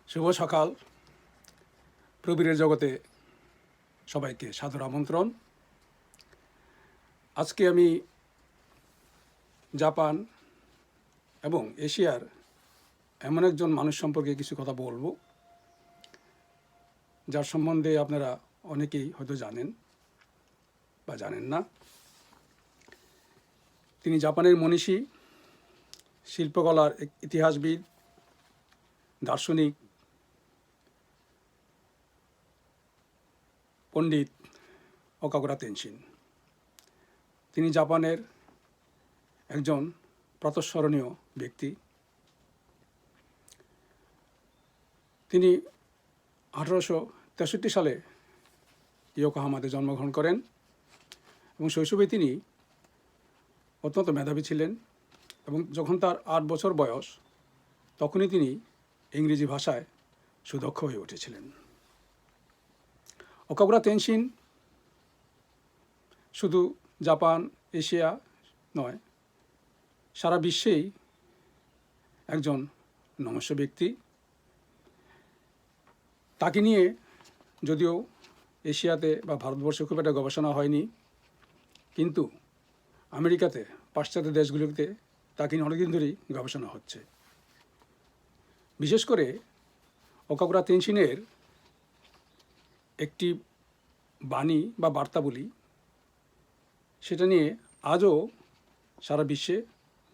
শুভ সকাল। প্রবীরের জগতে সবাইকে সাদর আমন্ত্রণ। আজকে আমি জাপান এবং এশিয়ার এমন একজন মানুষ সম্পর্কে কিছু কথা বলবো, যার সম্বন্ধে আপনারা অনেকেই হয়তো জানেন বা জানেন না। তিনি জাপানের মনীষী, শিল্পকলার ইতিহাসবিদ, দার্শনিক, পণ্ডিত ওকাকুরা তেনশিন। তিনি জাপানের একজন প্রাতঃস্মরণীয় ব্যক্তি। তিনি 1863 সালে ইয়োকোহামাতে জন্মগ্রহণ করেন এবং শৈশবে তিনি অত্যন্ত মেধাবী ছিলেন এবং যখন তার 8 বছর বয়স তখনই তিনি ইংরেজি ভাষায় সুদক্ষ হয়ে উঠেছিলেন। ওকাকুরা তেনশিন শুধু জাপান, এশিয়া নয়, সারা বিশ্বেই একজন নমস্য ব্যক্তি। তাকে নিয়ে যদিও এশিয়াতে বা ভারতবর্ষে খুব একটা গবেষণা হয়নি, কিন্তু আমেরিকাতে, পাশ্চাত্য দেশগুলিতে তাকে নিয়ে অনেকদিন ধরেই গবেষণা হচ্ছে। বিশেষ করে ওকাকুরা তেনশিনের একটি বাণী বা বার্তাবলী, সেটা নিয়ে আজও সারা বিশ্বে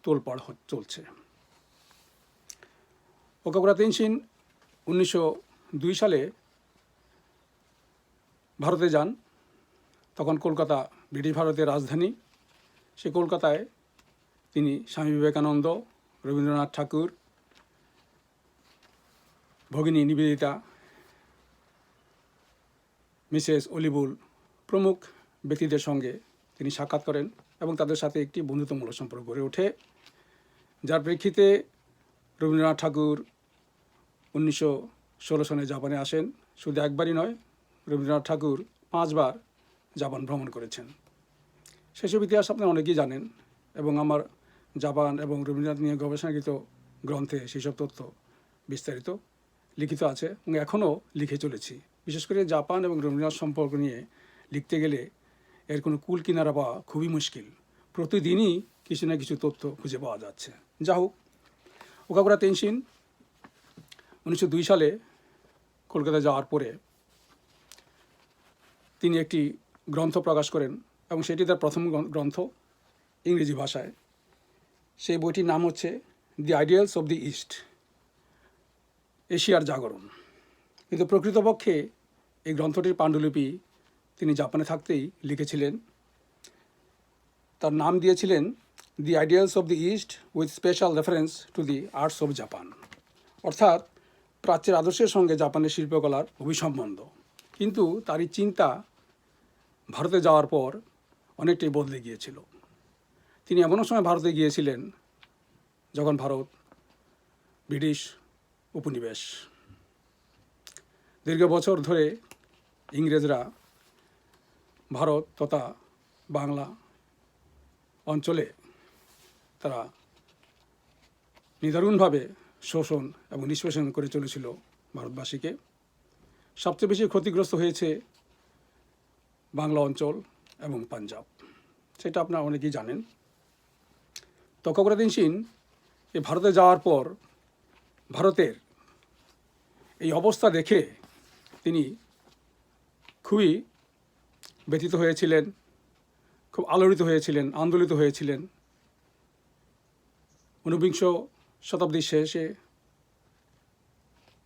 তোলপাড় চলছে। ওকাকুরা তেনশিন 1902 সালে ভারতে যান। তখন কলকাতা ব্রিটিশ ভারতের রাজধানী। সে কলকাতায় তিনি স্বামী বিবেকানন্দ, রবীন্দ্রনাথ ঠাকুর, ভগিনী নিবেদিতা, মিসেস অলিবুল প্রমুখ ব্যক্তিদের সঙ্গে তিনি সাক্ষাৎ করেন এবং তাদের সাথে একটি বন্ধুত্বমূলক সম্পর্ক গড়ে ওঠে, যার প্রেক্ষিতে রবীন্দ্রনাথ ঠাকুর 1916 সনে জাপানে আসেন। শুধু একবারই নয়, রবীন্দ্রনাথ ঠাকুর 5 বার জাপান ভ্রমণ করেছেন। সেসব ইতিহাস আপনারা অনেকেই জানেন এবং আমার জাপান এবং রবীন্দ্রনাথ নিয়ে গবেষণাকৃত গ্রন্থে সেসব তথ্য বিস্তারিত লিখিত আছে এবং এখনও লিখে চলেছি। বিশেষ করে জাপান এবং রবীন্দ্রনাথ সম্পর্ক নিয়ে লিখতে গেলে এর কোনো কুল কিনারা পাওয়া খুবই মুশকিল। প্রতিদিনই কিছু না কিছু তথ্য খুঁজে পাওয়া যাচ্ছে। যা হোক, ওকাকুরা তেনশিন 1902 সালে কলকাতা যাওয়ার পরে তিনি একটি গ্রন্থ প্রকাশ করেন এবং সেটি তার প্রথম গ্রন্থ ইংরেজি ভাষায়। সেই বইটির নাম হচ্ছে দি আইডিয়ালস অব দি ইস্ট, এশিয়ার জাগরণ। কিন্তু প্রকৃতপক্ষে এই গ্রন্থটির পাণ্ডুলিপি তিনি জাপানে থাকতেই লিখেছিলেন। তার নাম দিয়েছিলেন the ideals of the East with special reference to the arts of Japan, অর্থাৎ প্রাচ্যের আদর্শের সঙ্গে জাপানের শিল্পকলার অভিসম্বন্ধ। কিন্তু তারই চিন্তা ভারতে যাওয়ার পর অনেকটাই বদলে গিয়েছিল। তিনি এমনও সময় ভারতে গিয়েছিলেন যখন ভারত ব্রিটিশ উপনিবেশ। দীর্ঘ বছর ধরে ইংরেজরা ভারত তথা বাংলা অঞ্চলে তারা নিদারুণভাবে শোষণ এবং নিষ্পেষণ করে চলেছিল ভারতবাসীকে। সবচেয়ে বেশি ক্ষতিগ্রস্ত হয়েছে বাংলা অঞ্চল এবং পাঞ্জাব, সেটা আপনারা অনেকেই জানেন। তো ওকাকুরা তেনশিন এই ভারতে যাওয়ার পর ভারতের এই অবস্থা দেখে তিনি খুবই ব্যথিত হয়েছিলেন, খুব আলোড়িত হয়েছিলেন, আন্দোলিত হয়েছিলেন। 19বিংশ শতাব্দীর শেষে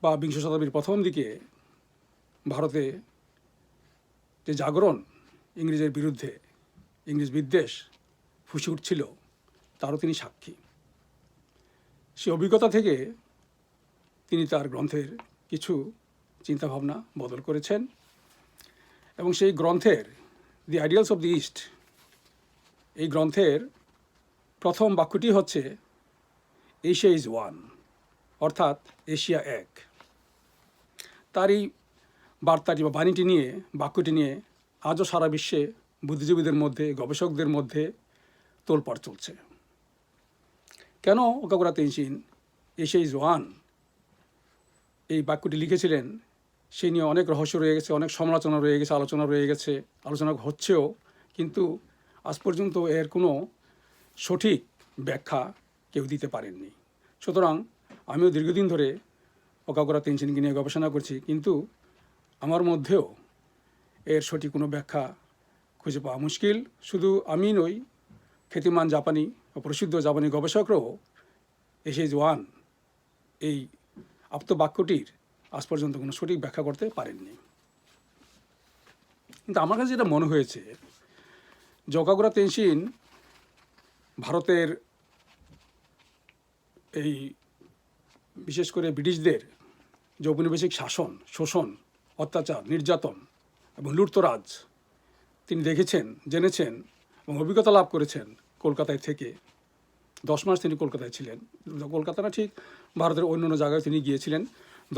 বা বিংশ শতাব্দীর প্রথম দিকে ভারতে যে জাগরণ ইংরেজের বিরুদ্ধে, ইংরেজ বিদ্বেষ ফুসে উঠছিল, তারও তিনি সাক্ষী। সেই অভিজ্ঞতা থেকে তিনি তার গ্রন্থের কিছু চিন্তাভাবনা বদল করেছেন এবং সেই গ্রন্থের দি আইডিয়ালস অব দি ইস্ট, এই গ্রন্থের প্রথম বাক্যটি হচ্ছে এশিয়া ইজ ওয়ান, অর্থাৎ এশিয়া এক। তার এই বার্তাটি বা বাণীটি নিয়ে, বাক্যটি নিয়ে আজও সারা বিশ্বে বুদ্ধিজীবীদের মধ্যে, গবেষকদের মধ্যে তোলপাড় চলছে। কেন ওকাকুরা তেনশিন এশিয়া ইজ ওয়ান এই বাক্যটি লিখেছিলেন সেই নিয়ে অনেক রহস্য রয়ে গেছে, অনেক সমালোচনা রয়ে গেছে, আলোচনা রয়ে গেছে, আলোচনা হচ্ছেও, কিন্তু আজ পর্যন্ত এর কোনো সঠিক ব্যাখ্যা কেউ দিতে পারেননি। সুতরাং আমিও দীর্ঘদিন ধরে ওকাগোরা তেনজিনকে নিয়ে গবেষণা করছি, কিন্তু আমার মধ্যেও এর সঠিক কোনো ব্যাখ্যা খুঁজে পাওয়া মুশকিল। শুধু আমি নই, খ্যাতিমান জাপানি ও প্রসিদ্ধ জাপানি গবেষকরাও এসএইচ-1 এই আপ্তবাক্যটির আজ পর্যন্ত কোনো সঠিক ব্যাখ্যা করতে পারেননি। কিন্তু আমার কাছে যেটা মনে হয়েছে, যে ওকাগোরা তেনজিন ভারতের এই বিশেষ করে ব্রিটিশদের যে ঔপনিবেশিক শাসন, শোষণ, অত্যাচার, নির্যাতন এবং লুটতরাজ তিনি দেখেছেন, জেনেছেন এবং অভিজ্ঞতা লাভ করেছেন কলকাতায় থেকে। 10 মাস তিনি কলকাতায় ছিলেন। কলকাতা না, ঠিক ভারতের অন্য অন্য জায়গায় তিনি গিয়েছিলেন।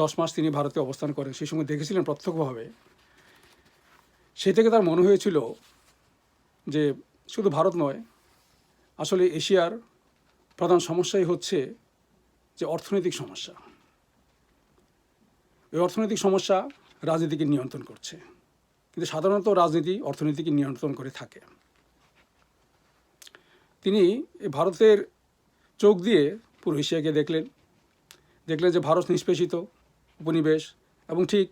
10 মাস তিনি ভারতে অবস্থান করেন, সেই সময় দেখেছিলেন প্রত্যক্ষভাবে। সে থেকে তার মনে হয়েছিল যে শুধু ভারত নয়, আসলে এশিয়ার প্রধান সমস্যাই হচ্ছে যে অর্থনৈতিক সমস্যা। এই অর্থনৈতিক সমস্যা রাজনীতিকে নিয়ন্ত্রণ করছে, কিন্তু সাধারণত রাজনীতি অর্থনীতিকে নিয়ন্ত্রণ করে থাকে। তিনি ভারতের চোখ দিয়ে পুরো এশিয়াকে দেখলেন যে ভারত নিষ্পেষিত উপনিবেশ, এবং ঠিক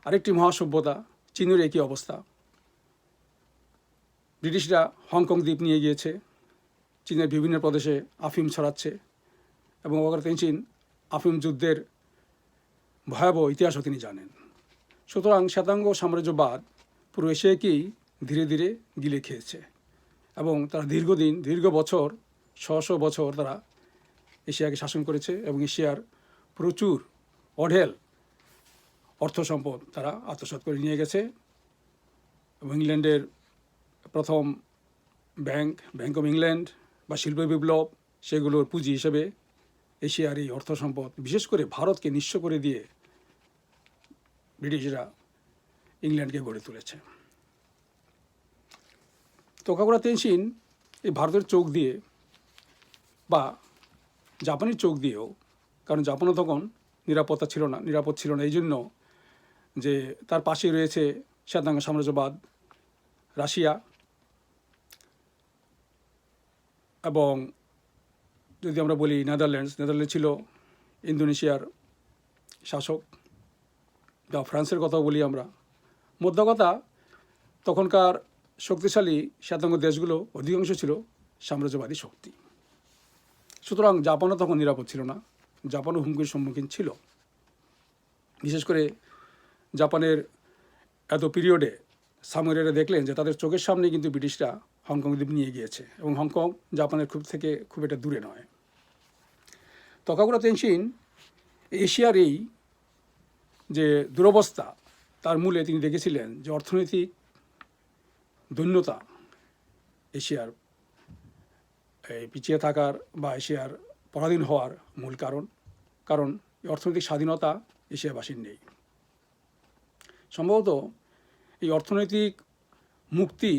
আরেকটি মহাসভ্যতা চীনের একই অবস্থা। ব্রিটিশরা হংকং দ্বীপ নিয়ে গিয়েছে, চীনের বিভিন্ন প্রদেশে আফিম ছড়াচ্ছে, এবং ওকাগোরা তেনজিন আফিম যুদ্ধের ভয়াবহ ইতিহাসও তিনি জানেন। সুতরাং শ্বেতাঙ্গ সাম্রাজ্যবাদ পুরো এশিয়াকেই ধীরে ধীরে গিলে খেয়েছে, এবং তারা দীর্ঘ বছর, শত বছর তারা এশিয়াকে শাসন করেছে, এবং এশিয়ার প্রচুর অঢেল অর্থ সম্পদ তারা আত্মসাৎ করে নিয়ে গেছে। এবং ইংল্যান্ডের প্রথম ব্যাংক অফ ইংল্যান্ড বা শিল্প বিপ্লব, সেগুলোর পুঁজি হিসেবে এশিয়ার এই অর্থ সম্পদ, বিশেষ করে ভারতকে নিঃস্ব করে দিয়ে ব্রিটিশরা ইংল্যান্ডকে গড়ে তুলেছে। তো ওকাগোরা তেনজিন এই ভারতের চোখ দিয়ে বা জাপানের চোখ দিয়েও, কারণ জাপানও তখন নিরাপদ ছিল না, এই জন্য যে তার পাশেই রয়েছে শ্বেতাঙ্গ সাম্রাজ্যবাদ, রাশিয়া, এবং যদি আমরা বলি নেদারল্যান্ডস ছিল ইন্দোনেশিয়ার শাসক, বা ফ্রান্সের কথাও বলি আমরা। মোদ্দা কথা, তখনকার শক্তিশালী শ্বেতাঙ্গ দেশগুলো অধিকাংশ ছিল সাম্রাজ্যবাদী শক্তি। সুতরাং জাপানও তখন নিরাপদ ছিল না, জাপানও হুমকির সম্মুখীন ছিল। বিশেষ করে জাপানের এত পিরিয়ডে সামুরাইরা দেখলেন যে তাদের চোখের সামনে কিন্তু ব্রিটিশরা হংকং দ্বীপ নিয়ে গিয়েছে, এবং হংকং জাপানের খুব একটা দূরে নয়। তো ওকাগোরা তেনজিন এশিয়ার এই যে দুরবস্থা, তার মূলে তিনি দেখেছিলেন যে অর্থনৈতিক দৈন্যতা এশিয়ার পিছিয়ে থাকার বা এশিয়ার পরাধীন হওয়ার মূল কারণ এই অর্থনৈতিক স্বাধীনতা এশিয়াবাসীর নেই। সম্ভবত এই অর্থনৈতিক মুক্তি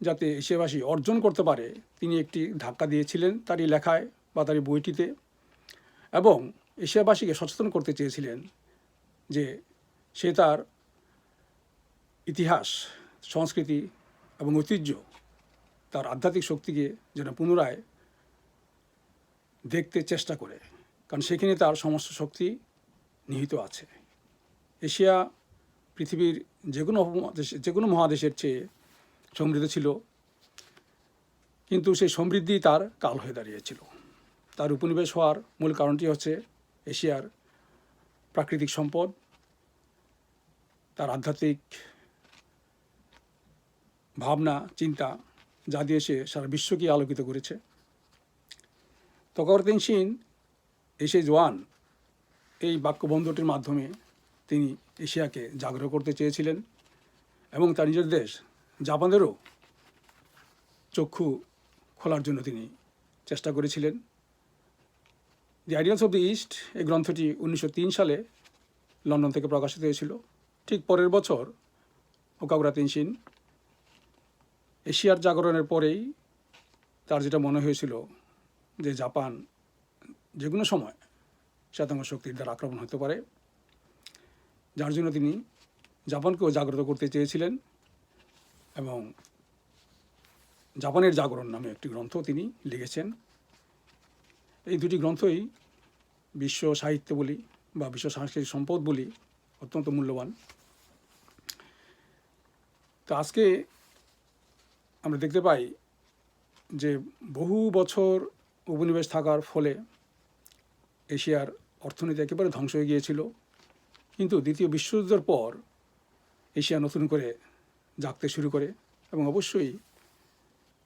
যাতে এশিয়াবাসী অর্জন করতে পারে, তিনি একটি ধাক্কা দিয়েছিলেন তারই লেখায় বা তারই বইটিতে, এবং এশিয়াবাসীকে সচেতন করতে চেয়েছিলেন যে সে তার ইতিহাস, সংস্কৃতি এবং ঐতিহ্য, তার আধ্যাত্মিক শক্তিকে যেন পুনরায় দেখতে চেষ্টা করে, কারণ সেখানে তার সমস্ত শক্তি নিহিত আছে। এশিয়া পৃথিবীর যে কোনো মহাদেশের চেয়ে সমৃদ্ধ ছিল, কিন্তু সেই সমৃদ্ধি তার কাল হয়ে দাঁড়িয়েছিল। তার উপনিবেশ হওয়ার মূল কারণটি হচ্ছে এশিয়ার প্রাকৃতিক সম্পদ, তার আধ্যাত্মিক ভাবনা, চিন্তা, যা দিয়ে সে সারা বিশ্বকে আলোকিত করেছে। ওকাগোরা তেনজিন এসএইচ-1 এই বাক্যবন্ধটির মাধ্যমে তিনি এশিয়াকে জাগ্রত করতে চেয়েছিলেন, এবং তার নিজের দেশ জাপানেরও চক্ষু খোলার জন্য তিনি চেষ্টা করেছিলেন। দি আইডিয়ালস অফ দি ইস্ট এই গ্রন্থটি 1903 সালে লন্ডন থেকে প্রকাশিত হয়েছিল। ঠিক পরের বছর ওকাগোরা তেনজিন এশিয়ার জাগরণের পরেই তার যেটা মনে হয়েছিল যে জাপান যে কোনো সময় শ্বেতাঙ্গ শক্তির দ্বারা আক্রমণ হতে পারে, যার জন্য তিনি জাপানকেও জাগ্রত করতে চেয়েছিলেন এবং জাপানের জাগরণ নামে একটি গ্রন্থ তিনি লিখেছেন। এই দুটি গ্রন্থই বিশ্ব সাহিত্য বলি বা বিশ্ব সাংস্কৃতিক সম্পদ বলি অত্যন্ত মূল্যবান। তো আজকে আমরা দেখতে পাই যে বহু বছর উপনিবেশ থাকার ফলে এশিয়ার অর্থনীতি একেবারে ধ্বংস হয়ে গিয়েছিল, কিন্তু দ্বিতীয় বিশ্বযুদ্ধের পর এশিয়া নতুন করে জাগতে শুরু করে এবং অবশ্যই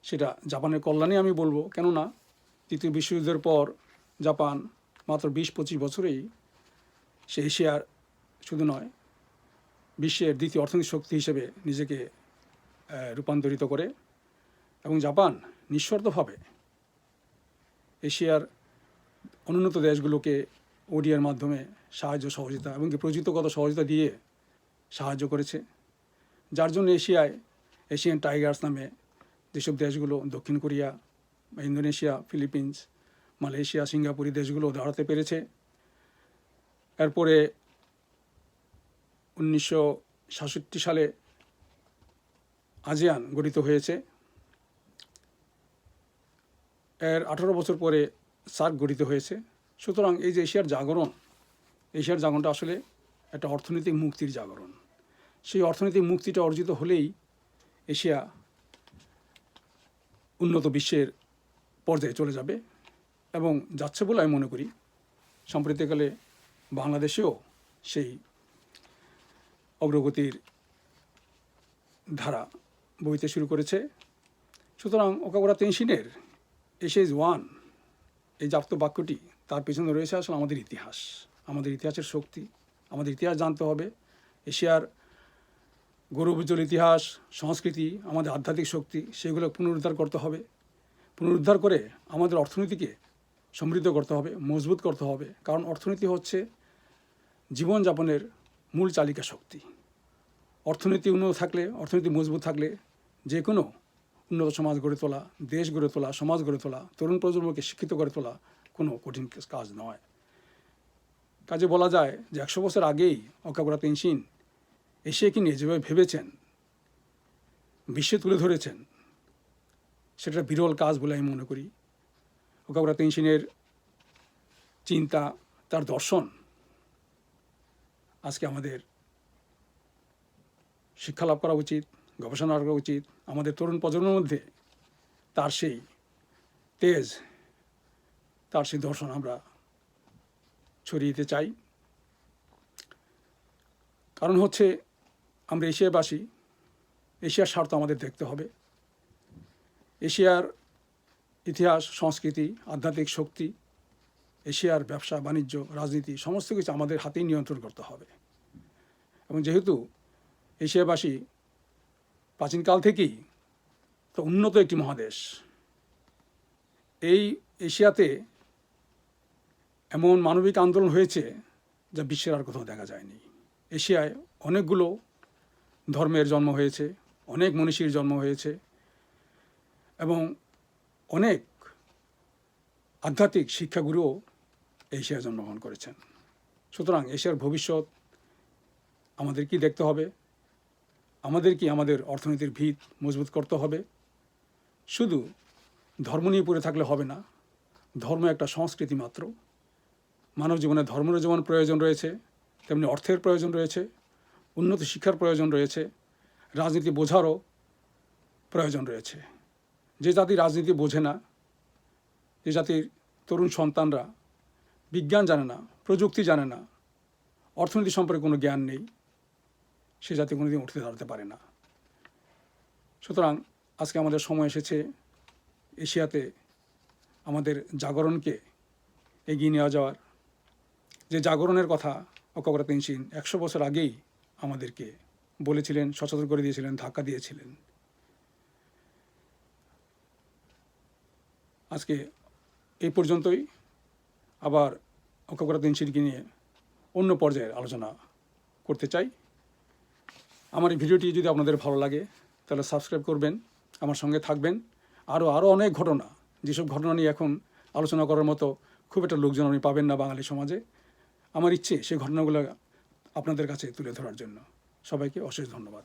সেটা জাপানের কল্যাণে আমি বলবো। কেননা দ্বিতীয় বিশ্বযুদ্ধের পর জাপান মাত্র 20-25 বছরেই সে এশিয়ার শুধু নয় বিশ্বের দ্বিতীয় অর্থনৈতিক শক্তি হিসেবে নিজেকে রূপান্তরিত করে এবং জাপান নিঃশর্তভাবে এশিয়ার অনুন্নত দেশগুলোকে ওডিআর মাধ্যমে সাহায্য সহযোগিতা এবং প্রযুক্তিগত সহযোগিতা দিয়ে সাহায্য করেছে, যার জন্য এশিয়ান টাইগার্স নামে যেসব দেশগুলো দক্ষিণ Korea, Indonesia, Philippines, Malaysia, Singapore দেশগুলো দাঁড়াতে পেরেছে। এরপরে 1967 সালে ASEAN গঠিত হয়েছে। এর 18 বছর পরে সার্ক গঠিত হয়েছে। সুতরাং এই যে এশিয়ার জাগরণটা আসলে একটা অর্থনৈতিক মুক্তির জাগরণ। সেই অর্থনৈতিক মুক্তিটা অর্জিত হলেই এশিয়া উন্নত বিশ্বের পর্যায়ে চলে যাবে এবং যাচ্ছে বলে আমি মনে করি। সাম্প্রতিককালে বাংলাদেশেও সেই অগ্রগতির ধারা বইতে শুরু করেছে। সুতরাং ওকামুরা তেনশিনের এশিয়া ইজ ওয়ান এই জাপ্ত বাক্যটি, তার পেছনে রয়েছে আসলে আমাদের ইতিহাস, আমাদের ইতিহাসের শক্তি। আমাদের ইতিহাস জানতে হবে, এশিয়ার গৌরবোজ্জ্বল ইতিহাস, সংস্কৃতি, আমাদের আধ্যাত্মিক শক্তি, সেগুলো পুনরুদ্ধার করতে হবে। পুনরুদ্ধার করে আমাদের অর্থনীতিকে সমৃদ্ধ করতে হবে, মজবুত করতে হবে। কারণ অর্থনীতি হচ্ছে জীবনযাপনের মূল চালিকা শক্তি। অর্থনীতি উন্নত থাকলে, অর্থনীতি মজবুত থাকলে যে কোনো উন্নত সমাজ গড়ে তোলা, দেশ গড়ে তোলা, সমাজ গড়ে তোলা, তরুণ প্রজন্মকে শিক্ষিত করে তোলা কোনো কঠিন কাজ নয়। কাজে বলা যায় যে 100 বছর আগেই ওকামুরা তেনশিন এশিয়াকে নিয়ে যেভাবে ভেবেছেন, বিশ্বে তুলে ধরেছেন, সেটা বিরল কাজ বলে আমি মনে করি। ওকামুরা তেনশিনের চিন্তা, তার দর্শন আজকে আমাদের শিক্ষা লাভ করা উচিত, গবেষণা করা উচিত। আমাদের তরুণ প্রজন্মের মধ্যে তার সেই তেজ, তার সেই দর্শন আমরা ছড়িয়ে দিতে চাই। কারণ হচ্ছে আমরা এশিয়াবাসী, এশিয়ার স্বার্থ আমাদের দেখতে হবে। এশিয়ার ইতিহাস, সংস্কৃতি, আধ্যাত্মিক শক্তি, এশিয়ার ব্যবসা বাণিজ্য, রাজনীতি সমস্ত কিছু আমাদের হাতেই নিয়ন্ত্রণ করতে হবে। এবং যেহেতু এশিয়াবাসী প্রাচীনকাল থেকেই তো উন্নত একটি মহাদেশ, এই এশিয়াতে এমন মানবিক আন্দোলন হয়েছে যা বিশ্বের আর কোথাও দেখা যায়নি। এশিয়ায় অনেকগুলো ধর্মের জন্ম হয়েছে, অনেক মনীষীর জন্ম হয়েছে এবং অনেক আধ্যাত্মিক শিক্ষাগুরুও এশিয়ায় জন্মগ্রহণ করেছেন। সুতরাং এশিয়ার ভবিষ্যৎ আমাদের কি দেখতে হবে? আমাদের অর্থনীতির ভিত মজবুত করতে হবে। শুধু ধর্ম নিয়ে পড়ে থাকলে হবে না। ধর্ম একটা সংস্কৃতি মাত্র। মানব জীবনে ধর্মেরও যেমন প্রয়োজন রয়েছে, তেমনি অর্থের প্রয়োজন রয়েছে, উন্নত শিক্ষার প্রয়োজন রয়েছে, রাজনীতি বোঝারও প্রয়োজন রয়েছে। যে জাতি রাজনীতি বোঝে না, যে জাতির তরুণ সন্তানরা বিজ্ঞান জানে না, প্রযুক্তি জানে না, অর্থনীতি সম্পর্কে কোনো জ্ঞান নেই, সে জাতি কোনোদিন উঠতে দাঁড়াতে পারে না। সুতরাং আজকে আমাদের সময় এসেছে এশিয়াতে আমাদের জাগরণকে এগিয়ে নিয়ে যাওয়ার। যে জাগরণের কথা ওকামুরা তেনশিন 100 বছর আগেই আমাদেরকে বলেছিলেন, সচেতন করে দিয়েছিলেন, ধাক্কা দিয়েছিলেন। আজকে এই পর্যন্তই। আবার ওকামুরা তেনশিনকে নিয়ে অন্য পর্যায়ের আলোচনা করতে চাই। আমার এই ভিডিওটি যদি আপনাদের ভালো লাগে তাহলে সাবস্ক্রাইব করবেন, আমার সঙ্গে থাকবেন। আরও অনেক ঘটনা, যেসব ঘটনা নিয়ে এখন আলোচনা করার মতো খুব একটা লোকজন আপনি পাবেন না বাঙালি সমাজে। আমার ইচ্ছে সেই ঘটনাগুলো আপনাদের কাছে তুলে ধরার জন্য। সবাইকে অশেষ ধন্যবাদ।